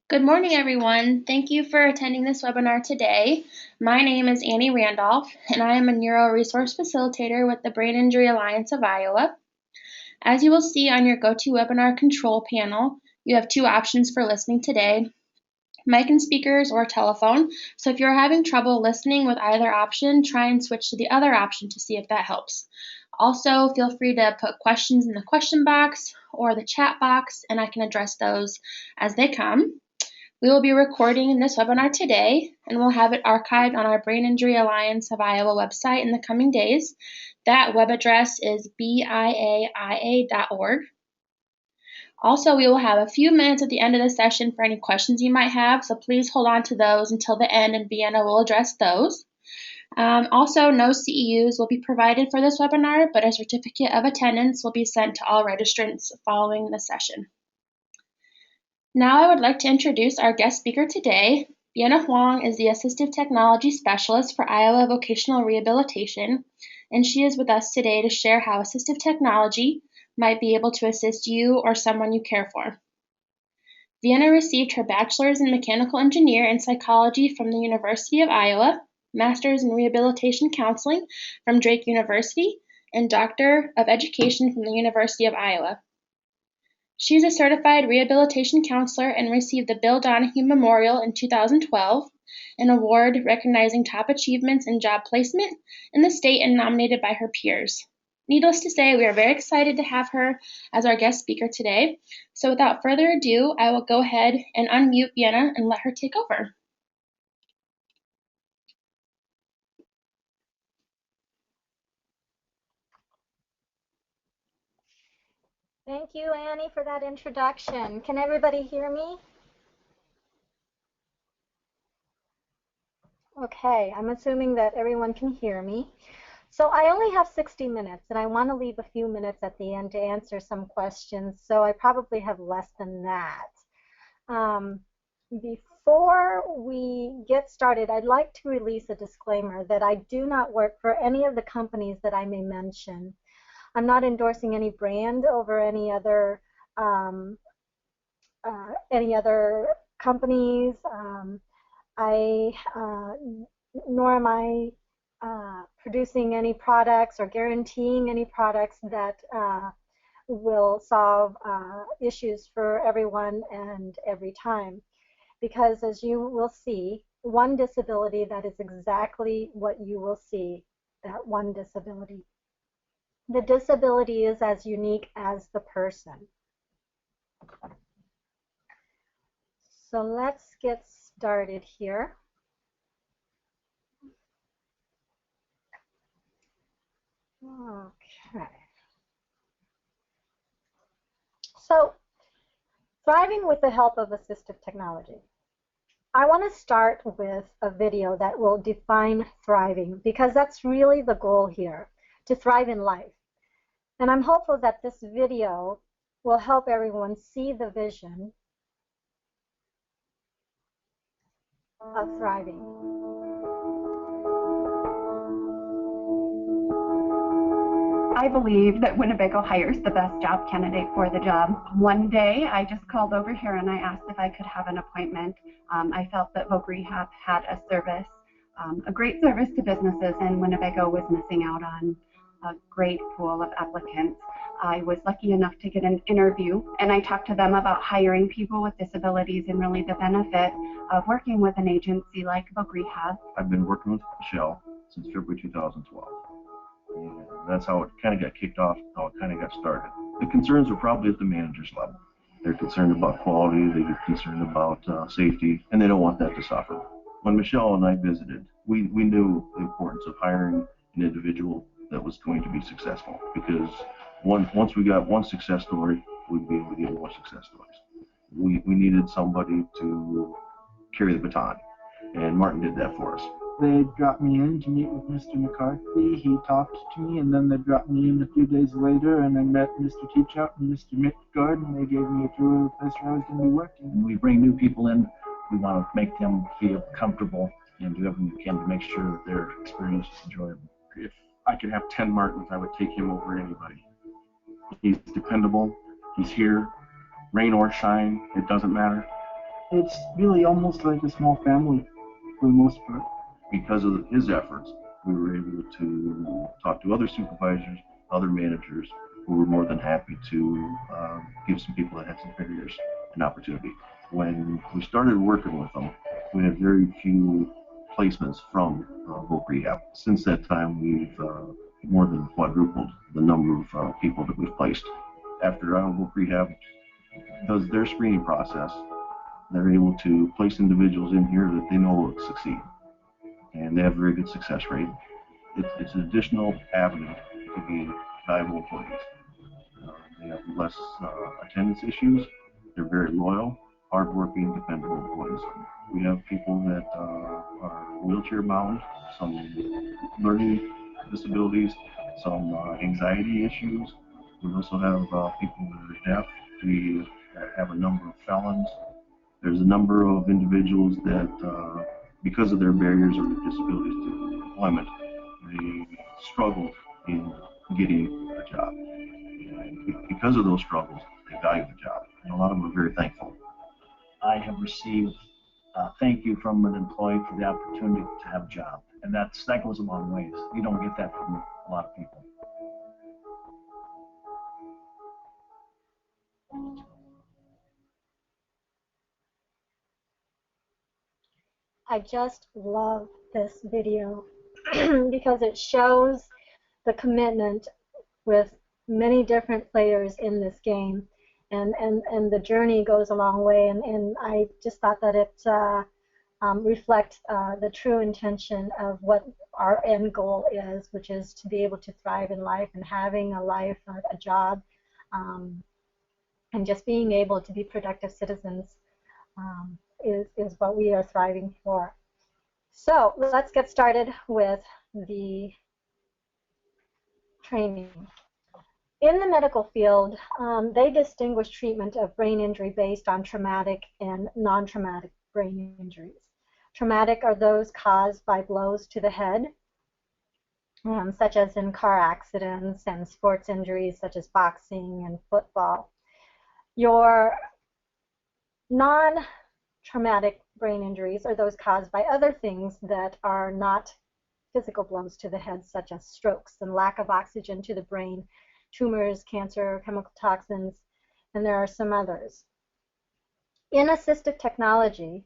Good morning, everyone. Thank you for attending this webinar today. My name is Annie Randolph, and I am a Neuro Resource Facilitator with the Brain Injury Alliance of Iowa. As you will see on your GoToWebinar control panel, you have two options for listening today, mic and speakers or telephone. So if you're having trouble listening with either option, try and switch to the other option to see if that helps. Also, feel free to put questions in the question box or the chat box, and I can address those as they come. We will be recording this webinar today, and we'll have it archived on our Brain Injury Alliance of Iowa website in the coming days. That web address is biaia.org. Also, we will have a few minutes at the end of the session for any questions you might have, so please hold on to those until the end, and Vienna will address those. Also, no CEUs will be provided for this webinar, but a certificate of attendance will be sent to all registrants following the session. Now I would like to introduce our guest speaker today. Vienna Huang is the Assistive Technology Specialist for Iowa Vocational Rehabilitation, and she is with us today to share how assistive technology might be able to assist you or someone you care for. Vienna received her bachelor's in mechanical engineer and psychology from the University of Iowa, master's in rehabilitation counseling from Drake University, and doctor of education from the University of Iowa. She is a certified rehabilitation counselor and received the Bill Donahue Memorial in 2012, an award recognizing top achievements in job placement in the state and nominated by her peers. Needless to say, we are very excited to have her as our guest speaker today. So without further ado, I will go ahead and unmute Vienna and let her take over. Thank you, Annie, for that introduction. Can everybody hear me? Okay, I'm assuming that everyone can hear me. So I only have 60 minutes, and I want to leave a few minutes at the end to answer some questions, so I probably have less than that. Before we get started, I'd like to release a disclaimer that I do not work for any of the companies that I may mention. I'm not endorsing any brand over any other companies. Nor am I producing any products or guaranteeing any products that will solve issues for everyone and every time. Because as you will see, one disability, that is exactly what you will see, that one disability. The disability is as unique as the person. So let's get started here. Okay. So, thriving with the help of assistive technology. I want to start with a video that will define thriving, because that's really the goal here, to thrive in life. And I'm hopeful that this video will help everyone see the vision of thriving. I believe that Winnebago hires the best job candidate for the job. One day, I just called over here and I asked if I could have an appointment. I felt that Voc Rehab had a service, a great service to businesses, and Winnebago was missing out on a great pool of applicants. I was lucky enough to get an interview, and I talked to them about hiring people with disabilities and really the benefit of working with an agency like Voc Rehab. I've been working with Michelle since February 2012. And that's how it kind of got kicked off, how it kind of got started. The concerns are probably at the manager's level. They're concerned about quality, they get concerned about safety, and they don't want that to suffer. When Michelle and I visited, we knew the importance of hiring an individual that was going to be successful, because once we got one success story, we'd be able to get more success stories. We needed somebody to carry the baton, and Martin did that for us. They dropped me in to meet with Mr. McCarthy. He talked to me, and then they dropped me in a few days later, and I met Mr. Teachout and Mr. Midgard, and they gave me a tour of the place where I was going to be working. When we bring new people in, we want to make them feel comfortable and do everything we can to make sure that their experience is enjoyable. If I could have 10 Martins, I would take him over anybody. He's dependable. He's here. Rain or shine, it doesn't matter. It's really almost like a small family for the most part. Because of his efforts, we were able to talk to other supervisors, other managers, who were more than happy to give some people that had some barriers an opportunity. When we started working with them, we had very few placements from voc rehab. Since that time, we've more than quadrupled the number of people that we've placed. After voc rehab does their screening process, they're able to place individuals in here that they know will succeed, and they have a very good success rate. It's an additional avenue to be valuable employees. They have less attendance issues. They're very loyal, hardworking, dependable employees. We have people that are wheelchair bound, some learning disabilities, some anxiety issues. We also have people that are deaf. We have a number of felons. There's a number of individuals that, because of their barriers or their disabilities to employment, they struggled in getting a job. And because of those struggles, they value the job. And a lot of them are very thankful. I have received thank you from an employee for the opportunity to have a job. And that goes a long ways. You don't get that from a lot of people. I just love this video because it shows the commitment with many different players in this game, and the journey goes a long way, and I just thought that it reflects the true intention of what our end goal is, which is to be able to thrive in life and having a life, a job, and just being able to be productive citizens is what we are striving for. So let's get started with the training. In the medical field, they distinguish treatment of brain injury based on traumatic and non-traumatic brain injuries. Traumatic are those caused by blows to the head, such as in car accidents, and sports injuries such as boxing and football. Your non-traumatic brain injuries are those caused by other things that are not physical blows to the head, such as strokes and lack of oxygen to the brain, tumors, cancer, chemical toxins, and there are some others. In assistive technology,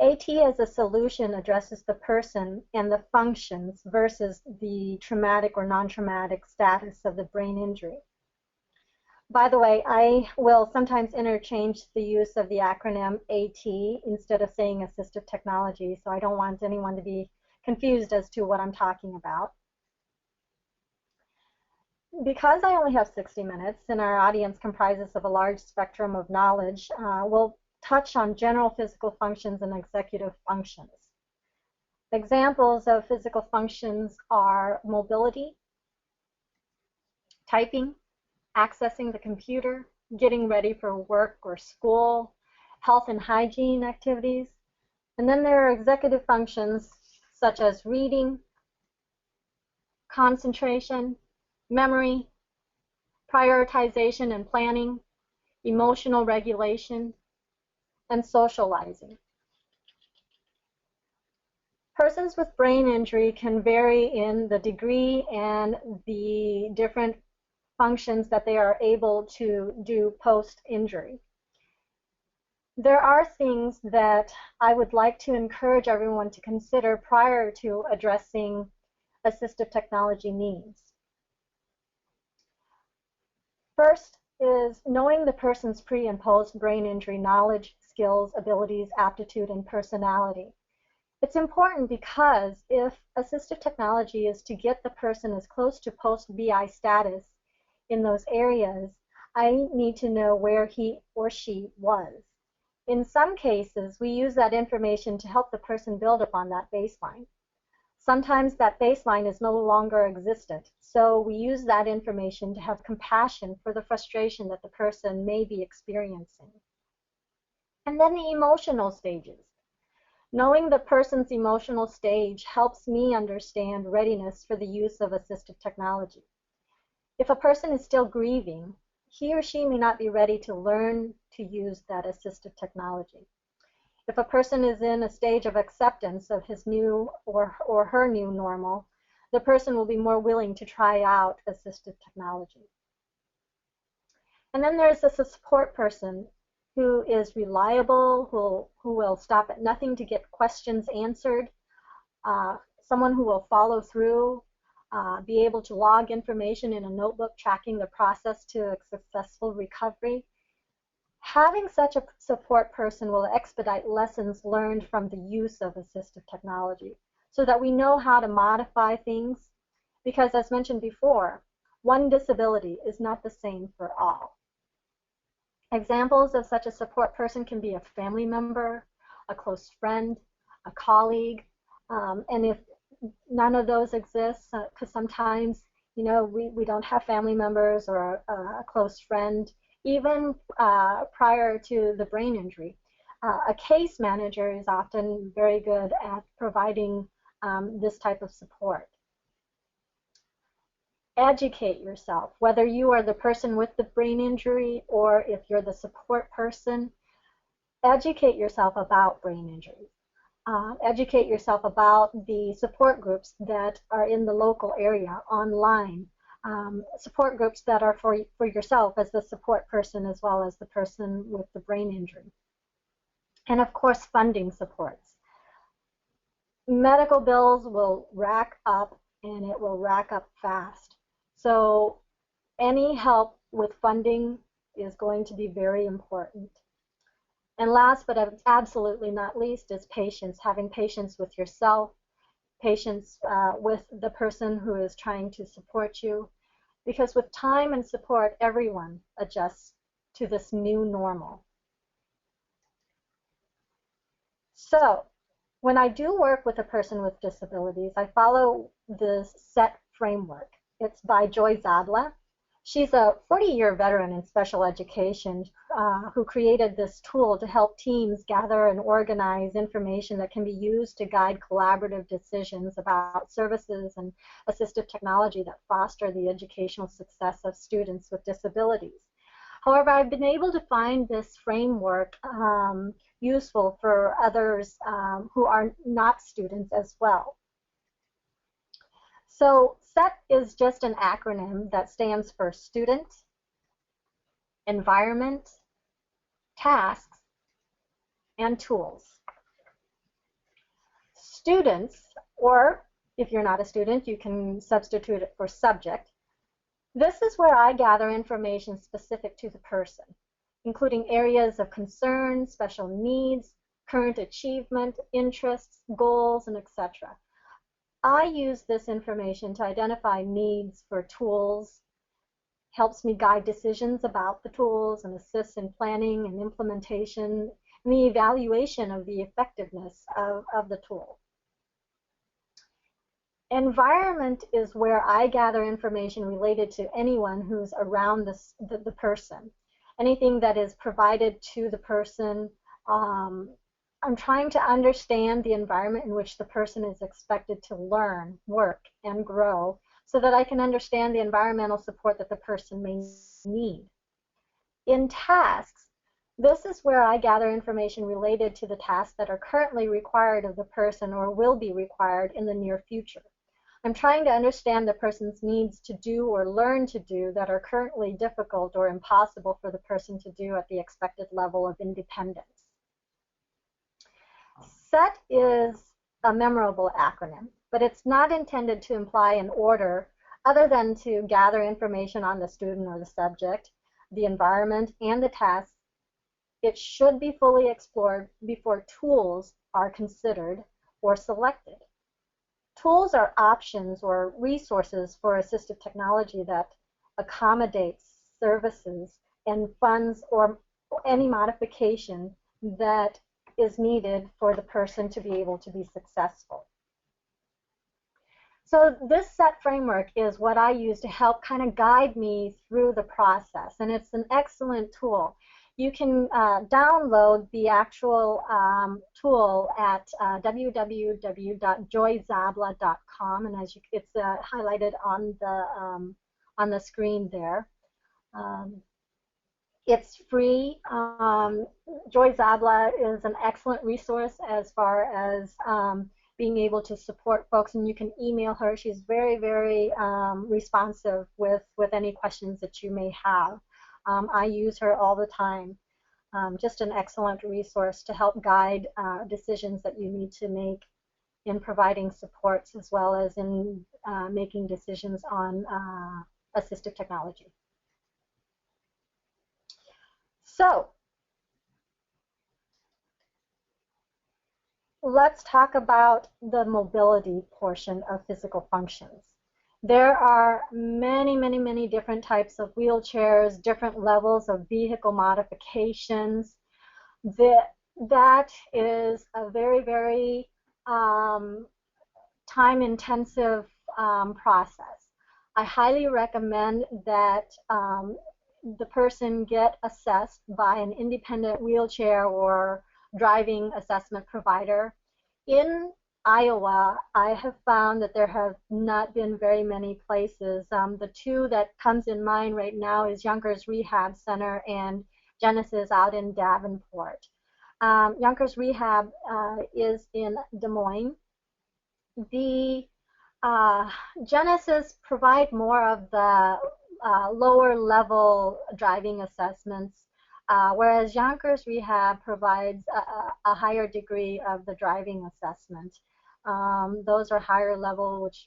AT as a solution addresses the person and the functions versus the traumatic or non-traumatic status of the brain injury. By the way, I will sometimes interchange the use of the acronym AT instead of saying assistive technology, so I don't want anyone to be confused as to what I'm talking about. Because I only have 60 minutes and our audience comprises of a large spectrum of knowledge, we'll touch on general physical functions and executive functions. Examples of physical functions are mobility, typing, accessing the computer, getting ready for work or school, health and hygiene activities. And then there are executive functions such as reading, concentration, memory, prioritization and planning, emotional regulation, and socializing. Persons with brain injury can vary in the degree and the different functions that they are able to do post-injury. There are things that I would like to encourage everyone to consider prior to addressing assistive technology needs. First is knowing the person's pre and post brain injury knowledge, skills, abilities, aptitude, and personality. It's important because if assistive technology is to get the person as close to post-BI status in those areas, I need to know where he or she was. In some cases, we use that information to help the person build upon that baseline. Sometimes that baseline is no longer existent, so we use that information to have compassion for the frustration that the person may be experiencing. And then the emotional stages. Knowing the person's emotional stage helps me understand readiness for the use of assistive technology. If a person is still grieving, he or she may not be ready to learn to use that assistive technology. If a person is in a stage of acceptance of his new or her new normal, the person will be more willing to try out assistive technology. And then there's a support person who is reliable, who will stop at nothing to get questions answered, someone who will follow through, be able to log information in a notebook tracking the process to a successful recovery. Having such a support person will expedite lessons learned from the use of assistive technology so that we know how to modify things, because as mentioned before, one disability is not the same for all. Examples of such a support person can be a family member, a close friend, a colleague, and if none of those exist, because sometimes, you know, we don't have family members or a close friend, even prior to the brain injury. A case manager is often very good at providing this type of support. Educate yourself, whether you are the person with the brain injury or if you're the support person. Educate yourself about brain injury. Educate yourself about the support groups that are in the local area online. Support groups that are for yourself as the support person as well as the person with the brain injury. And of course, funding supports. Medical bills will rack up, and it will rack up fast. So any help with funding is going to be very important. And last but absolutely not least is patience, having patience with yourself, patience with the person who is trying to support you, because with time and support, everyone adjusts to this new normal. So when I do work with a person with disabilities, I follow this SET framework. It's by Joy Zabla. She's a 40-year veteran in special education who created this tool to help teams gather and organize information that can be used to guide collaborative decisions about services and assistive technology that foster the educational success of students with disabilities. However, I've been able to find this framework useful for others who are not students as well. So SET is just an acronym that stands for student, environment, tasks, and tools. Students, or if you're not a student, you can substitute it for subject. This is where I gather information specific to the person, including areas of concern, special needs, current achievement, interests, goals, and etc. I use this information to identify needs for tools, helps me guide decisions about the tools, and assists in planning and implementation and the evaluation of the effectiveness of the tool. Environment is where I gather information related to anyone who's around the person. Anything that is provided to the person. I'm trying to understand the environment in which the person is expected to learn, work, and grow so that I can understand the environmental support that the person may need. In tasks, this is where I gather information related to the tasks that are currently required of the person or will be required in the near future. I'm trying to understand the person's needs to do or learn to do that are currently difficult or impossible for the person to do at the expected level of independence. SET is a memorable acronym, but it's not intended to imply an order other than to gather information on the student or the subject, the environment, and the tasks. It should be fully explored before tools are considered or selected. Tools are options or resources for assistive technology that accommodates services and funds or any modification that is needed for the person to be able to be successful. So this SET framework is what I use to help kind of guide me through the process, and it's an excellent tool. You can download the actual tool at www.joyzabla.com, and it's highlighted on the screen there. It's free. Joy Zabla is an excellent resource as far as being able to support folks, and you can email her. She's very, very responsive with any questions that you may have. I use her all the time. Just an excellent resource to help guide decisions that you need to make in providing supports as well as in making decisions on assistive technology. So let's talk about the mobility portion of physical functions. There are many, many, many different types of wheelchairs, different levels of vehicle modifications. That is a very, very time-intensive process. I highly recommend that the person get assessed by an independent wheelchair or driving assessment provider. In Iowa, I have found that there have not been very many places. The two that comes in mind right now is Yonkers Rehab Center and Genesis out in Davenport. Yonkers Rehab is in Des Moines. The Genesis provide more of the lower level driving assessments, whereas Yonkers Rehab provides a higher degree of the driving assessment. Those are higher level, which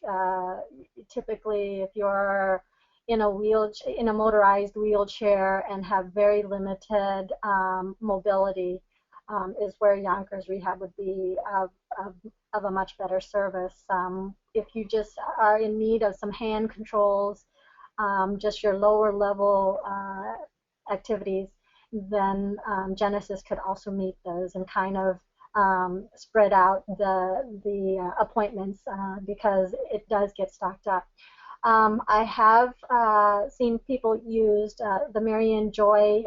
typically if you're in a motorized wheelchair and have very limited mobility, is where Yonkers Rehab would be of a much better service. If you just are in need of some hand controls, just your lower level activities, then Genesis could also meet those and kind of spread out the appointments because it does get stocked up. I have seen people use the Marion Joy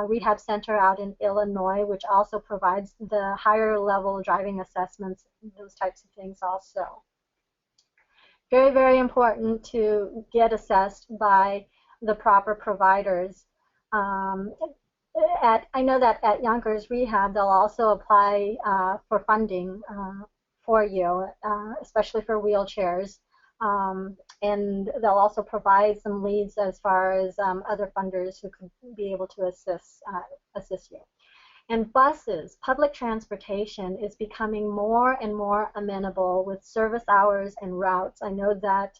Rehab Center out in Illinois, which also provides the higher level driving assessments, those types of things also. Very, very important to get assessed by the proper providers. I know that at Yonkers Rehab, they'll also apply for funding for you, especially for wheelchairs. And they'll also provide some leads as far as other funders who could be able to assist you. And buses, public transportation is becoming more and more amenable with service hours and routes. I know that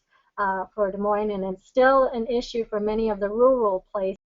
for Des Moines, and it's still an issue for many of the rural places.